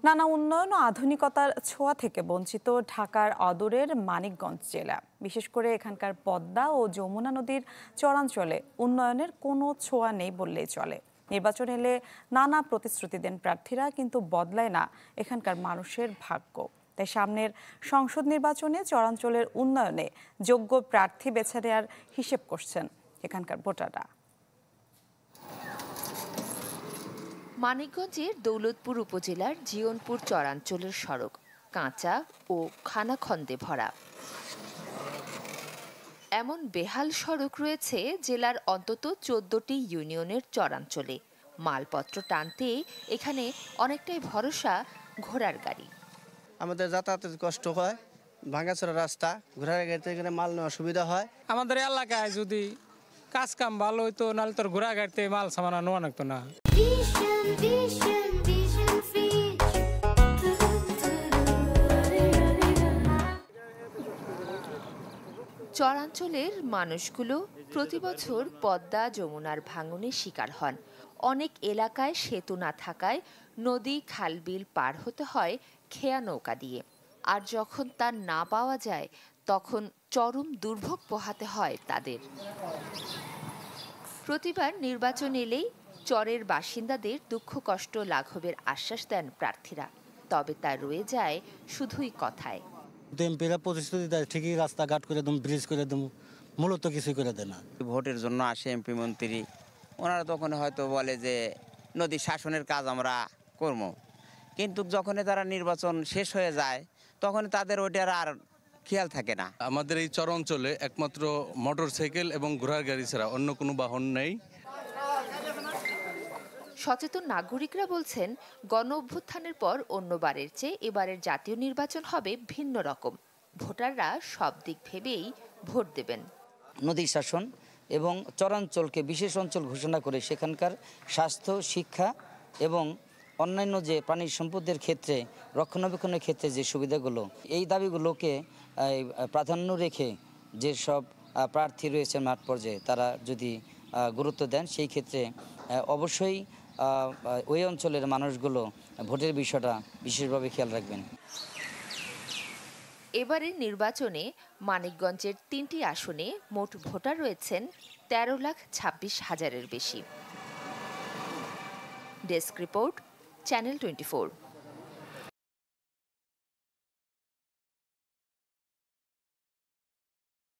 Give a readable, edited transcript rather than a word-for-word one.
নানা উন্নয়ন ও আধুনিকতার ছোঁয়া থেকে বঞ্চিত ঢাকার অদূরের মানিকগঞ্জ জেলা। বিশেষ করে এখানকার পদ্মা ও যমুনা নদীর চরাঞ্চলে উন্নয়নের কোনো ছোঁয়া নেই বললেই চলে। নির্বাচন এলে নানা প্রতিশ্রুতি দেন প্রার্থীরা, কিন্তু বদলায় না এখানকার মানুষের ভাগ্য। তাই সামনের সংসদ নির্বাচনে চরাঞ্চলের উন্নয়নে যোগ্য প্রার্থী বেছে নেওয়ার হিসেব করছেন এখানকার ভোটাররা। মানিকগঞ্জের দৌলতপুর উপজেলার জিয়নপুর চরাঞ্চলের সড়ক কাঁচা ও খানাখন্দে ভরা। এমন বেহাল সড়ক রয়েছে জেলার অন্তত 14টি ইউনিয়নের চরাঞ্চলে। মালপত্র টানতে এখানে অনেকটাই ভরসা ঘোড়ার গাড়ি। আমাদের যাতায়াতের কষ্ট হয়, ভাঙাচোরা রাস্তা, ঘোড়ার গাড়িতে এখানে মাল নেওয়ার সুবিধা হয়। আমাদের এলাকায় যদি কাজ কাম ভালো হইতো, নাহলে তোর ঘোড়া গাড়িতে মাল সামানা নেওয়া লাগতো না। চরাঞ্চলের মানুষগুলো প্রতি বছর পদ্মা যমুনার ভাঙনের শিকার হন। অনেক এলাকায় সেতু না থাকায় নদী খালবিল পার হতে হয় খেয়া নৌকা দিয়ে। আর যখন তা না পাওয়া যায় তখন চরম দুর্ভোগ পোহাতে হয় তাদের। প্রতিবার নির্বাচন এলেই চরের বাসিন্দাদের দুঃখ কষ্ট লাঘবের আশ্বাস দেন প্রার্থীরা, তবে তা রয়ে যায় শুধুই কথায়। এমপিরা প্রতিশ্রুতি দেয় ঠিকই রাস্তাঘাট করে দেবো, ব্রিজ করে দেবো, মূলত কিছু করে দেয় না। ভোটের জন্য আসে এমপি মন্ত্রী, ওনারা তখন হয়তো বলে যে নদী শাসনের কাজ আমরা করব, কিন্তু যখন তারা নির্বাচন শেষ হয়ে যায় তখন তাদের ওইটার আর খেয়াল থাকে না। আমাদের এই চর অঞ্চলে একমাত্র মোটরসাইকেল এবং ঘোড়ার গাড়ি ছাড়া অন্য কোনো বাহন নেই। সচেতন নাগরিকরা বলছেন, গণ অভ্যুত্থানের পর অন্যবারের চেয়ে এবারের জাতীয় নির্বাচন হবে ভিন্ন রকম। ভোটাররা সব দিক ভেবেই ভোট দেবেন। নদী শাসন এবং চরাঞ্চলকে বিশেষ অঞ্চল ঘোষণা করে সেখানকার স্বাস্থ্য, শিক্ষা এবং অন্যান্য যে প্রাণী সম্পদের ক্ষেত্রে রক্ষণাবেক্ষণের ক্ষেত্রে যে সুবিধাগুলো, এই দাবিগুলোকে প্রাধান্য রেখে যেসব প্রার্থী রয়েছে মাঠ পর্যায়ে তারা যদি গুরুত্ব দেন, সেই ক্ষেত্রে অবশ্যই ওই অঞ্চলের মানুষগুলো ভোটের বিষয়টা বিশেষভাবে খেয়াল রাখবেন। এবারের নির্বাচনে মানিকগঞ্জের 3টি আসনে মোট ভোটার রয়েছেন 13,26,000-এর বেশি। Desk report, channel 24।